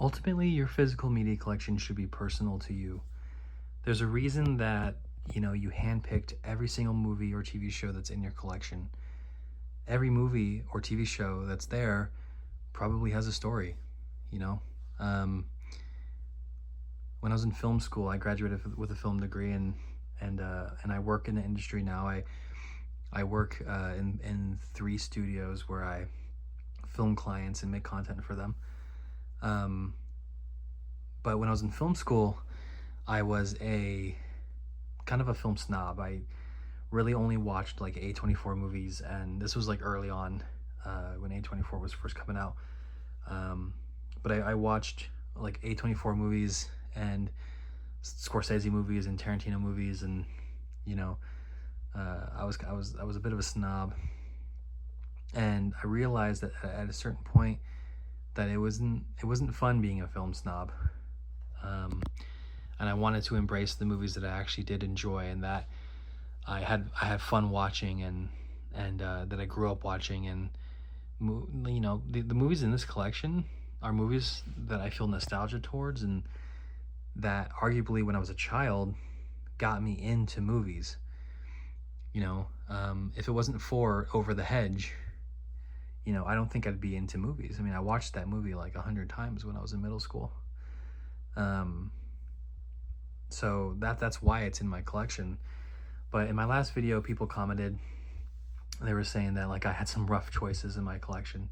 Ultimately, your physical media collection should be personal to you. There's a reason that, you handpicked every single movie or TV show that's in your collection. Every movie or TV show that's there probably has a story, you know? Um, when I was in film school, I graduated with a film degree, and I work in the industry now. I work in three studios where I film clients and make content for them. Um, but when I was in film school, I was a kind of a film snob. I really only watched like A24 movies, and this was like early on when A24 was first coming out. Um, but I watched like A24 movies and Scorsese movies and Tarantino movies, and you know, I was a bit of a snob, and I realized that at a certain point that it wasn't fun being a film snob. Um, and I wanted to embrace the movies that I actually did enjoy and that I had fun watching, and that I grew up watching. And the movies in this collection are movies that I feel nostalgia towards, and that arguably when I was a child got me into movies. If it wasn't for Over the Hedge, I don't think I'd be into movies. I mean, I watched that movie like 100 times when I was in middle school. Um, so that's why it's in my collection. But in my last video, people commented, they were saying that like I had some rough choices in my collection.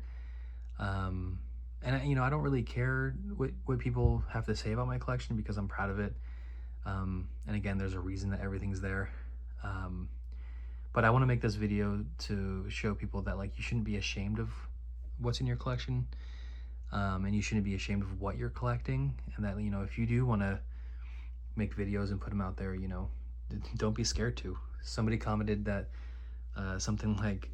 And I don't really care what people have to say about my collection because I'm proud of it. And again, there's a reason that everything's there. But I want to make this video to show people that like you shouldn't be ashamed of what's in your collection, and you shouldn't be ashamed of what you're collecting, and that if you do want to make videos and put them out there, don't be scared to. Somebody commented that something like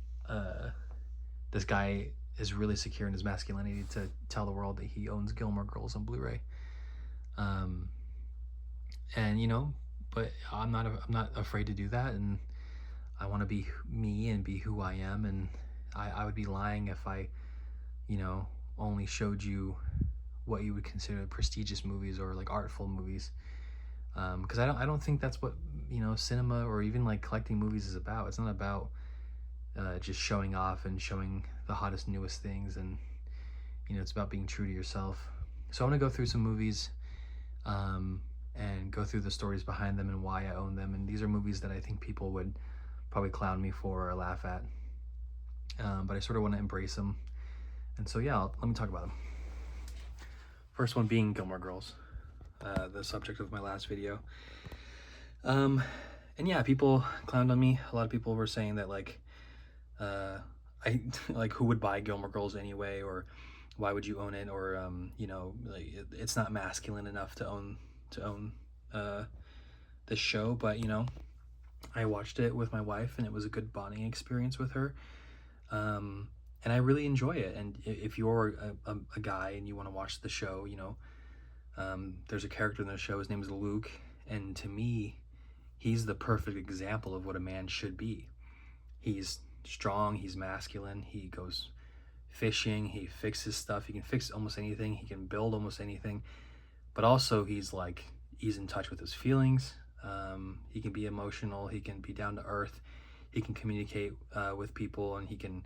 this guy is really secure in his masculinity to tell the world that he owns Gilmore Girls on Blu-ray. And but I'm not afraid to do that, and I want to be me and be who I am. And I would be lying if I only showed you what you would consider prestigious movies or like artful movies, because I don't think that's what cinema or even like collecting movies is about. It's not about just showing off and showing the hottest, newest things, and it's about being true to yourself. So I want to go through some movies, and go through the stories behind them and why I own them. And these are movies that I think people would probably clown me for or laugh at, but I sort of want to embrace them. And so yeah, let me talk about them. First one being Gilmore Girls, the subject of my last video. And yeah, people clowned on me. A lot of people were saying that like I like, who would buy Gilmore Girls anyway, or why would you own it, or like it's not masculine enough to own this show. But I watched it with my wife, and it was a good bonding experience with her, and I really enjoy it. And if you're a guy and you want to watch the show, there's a character in the show. His name is Luke, and to me, he's the perfect example of what a man should be. He's strong, he's masculine, he goes fishing, he fixes stuff, he can fix almost anything, he can build almost anything, but also he's in touch with his feelings. He can be emotional, he can be down to earth, he can communicate with people, and he can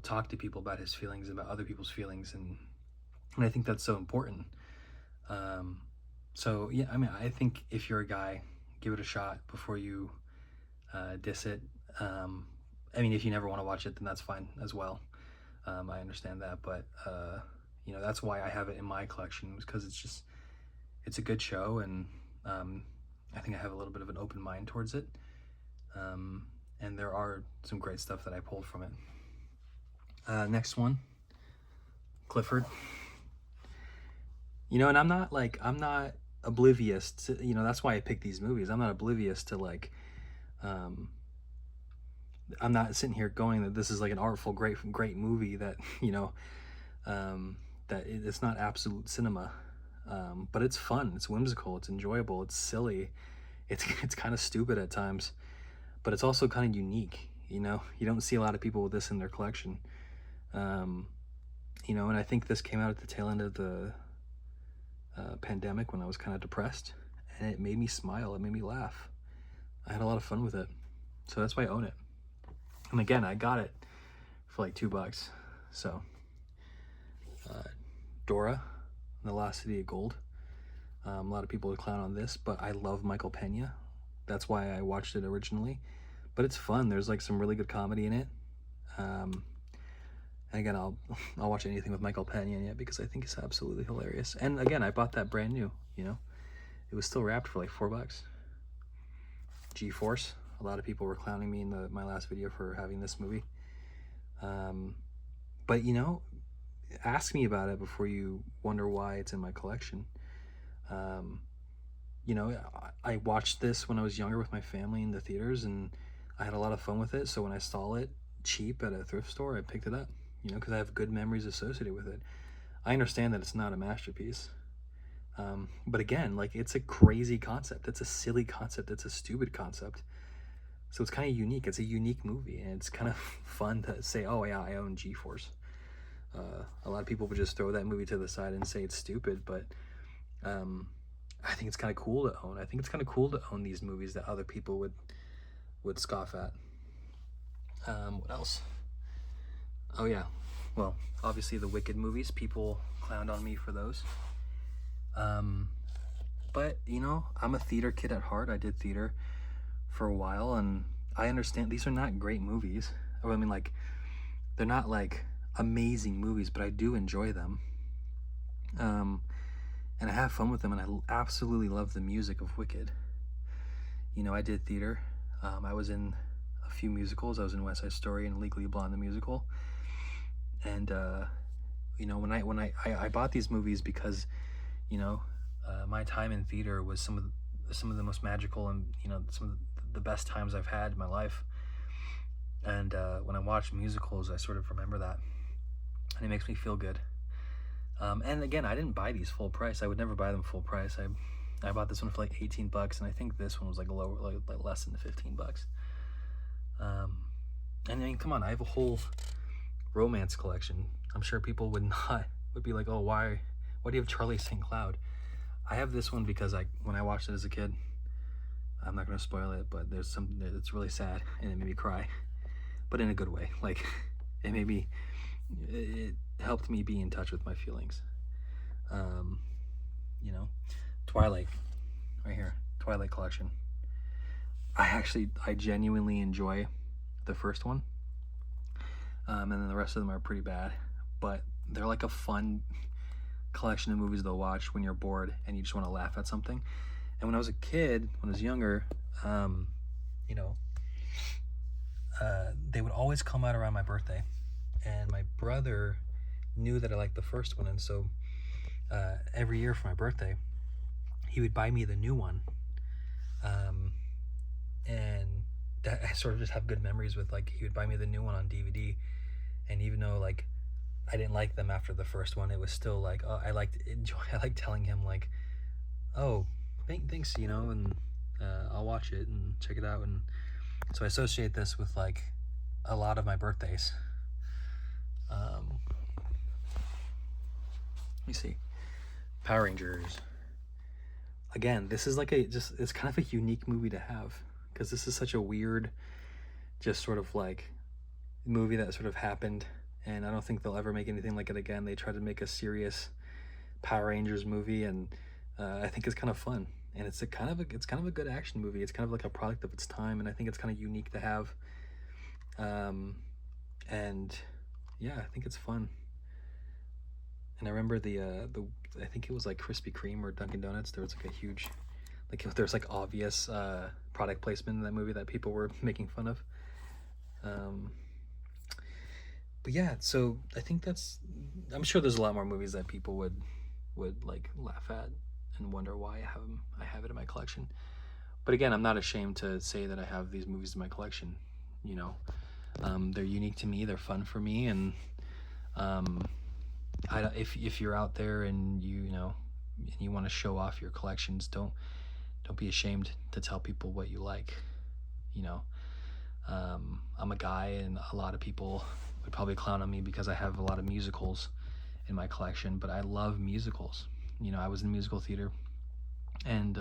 talk to people about his feelings, about other people's feelings, and I think that's so important. So yeah, I mean, I think if you're a guy, give it a shot before you diss it. I mean, if you never want to watch it, then that's fine as well. I understand that, but that's why I have it in my collection, because it's a good show, and I think I have a little bit of an open mind towards it, and there are some great stuff that I pulled from it. Next one, Clifford. And I'm not oblivious to, that's why I pick these movies. I'm not oblivious to like, I'm not sitting here going that this is like an artful, great movie that, that it's not absolute cinema. But it's fun, it's whimsical, it's enjoyable, it's silly, it's kind of stupid at times, but it's also kind of unique. You don't see a lot of people with this in their collection. You know, and I think this came out at the tail end of the pandemic when I was kind of depressed, and it made me smile. It made me laugh. I had a lot of fun with it. So that's why I own it. And again, I got it for like $2. So Dora, The Lost City of Gold. A lot of people would clown on this, but I love Michael Pena. That's why I watched it originally. But it's fun. There's like some really good comedy in it. And again, I'll watch anything with Michael Pena in it because I think it's absolutely hilarious. And again, I bought that brand new, you know. It was still wrapped for like $4. G-Force. A lot of people were clowning me in my last video for having this movie. But you know, ask me about it before you wonder why it's in my collection. You know, I watched this when I was younger with my family in the theaters, and I had a lot of fun with it. So when I saw it cheap at a thrift store, I picked it up, you know, because I have good memories associated with it. I understand that it's not a masterpiece. But again, like, it's a crazy concept. It's a silly concept. It's a stupid concept. So it's kind of unique. It's a unique movie, and it's kind of fun to say, oh yeah, I own G-Force. A lot of people would just throw that movie to the side and say it's stupid, but I think it's kind of cool to own. I think it's kind of cool to own these movies that other people would scoff at. What else? Oh yeah, well, obviously the Wicked movies. People clowned on me for those. But you know, I'm a theater kid at heart. I did theater for a while, and I understand these are not great movies. I mean, like, they're not like amazing movies, but I do enjoy them. And I have fun with them, and I absolutely love the music of Wicked. You know, I did theater. I was in a few musicals. I was in West Side Story and Legally Blonde the musical. And you know, when I bought these movies because, you know, my time in theater was some of the most magical and, you know, some of the best times I've had in my life. And when I watch musicals, I sort of remember that, and it makes me feel good. And again, I didn't buy these full price. I would never buy them full price. I bought this one for like $18, and I think this one was like lower, like less than $15. And I mean, come on, I have a whole romance collection. I'm sure people would be like, oh, why do you have Charlie St. Cloud? I have this one because when I watched it as a kid, I'm not going to spoil it, but it's really sad, and it made me cry, but in a good way. Like, it helped me be in touch with my feelings. You know, Twilight, right here, Twilight collection. I genuinely enjoy the first one, and then the rest of them are pretty bad, but they're like a fun collection of movies to watch when you're bored and you just want to laugh at something. And when I was a kid, when I was younger, you know, they would always come out around my birthday, and my brother knew that I liked the first one, and so every year for my birthday, he would buy me the new one, and that I sort of just have good memories with. Like, he would buy me the new one on DVD, and even though like I didn't like them after the first one, it was still like, oh, I liked telling him like, oh, thanks, you know, and I'll watch it and check it out. And so I associate this with like a lot of my birthdays. Let me see. Power Rangers. Again, this is like it's kind of a unique movie to have, because this is such a weird, just sort of like movie that sort of happened, and I don't think they'll ever make anything like it again. They tried to make a serious Power Rangers movie, and I think it's kind of fun, and it's kind of a good action movie. It's kind of like a product of its time, and I think it's kind of unique to have. And yeah, I think it's fun. And I remember I think it was like Krispy Kreme or Dunkin' Donuts. There was like a huge, like, there's like obvious product placement in that movie that people were making fun of. But yeah, so I think I'm sure there's a lot more movies that people would like laugh at and wonder why I have it in my collection. But again, I'm not ashamed to say that I have these movies in my collection. You know, they're unique to me. They're fun for me, and if you're out there and you want to show off your collections, don't be ashamed to tell people what you like. You know, I'm a guy, and a lot of people would probably clown on me because I have a lot of musicals in my collection, but I love musicals. You know, I was in musical theater, and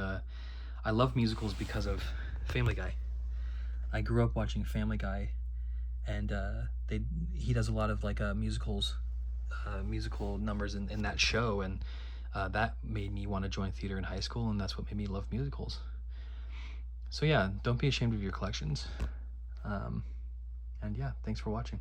I love musicals because of Family Guy. I grew up watching Family Guy, and he does a lot of like musicals, musical numbers in that show, and that made me want to join theater in high school, and that's what made me love musicals. So yeah, don't be ashamed of your collections. And yeah, thanks for watching.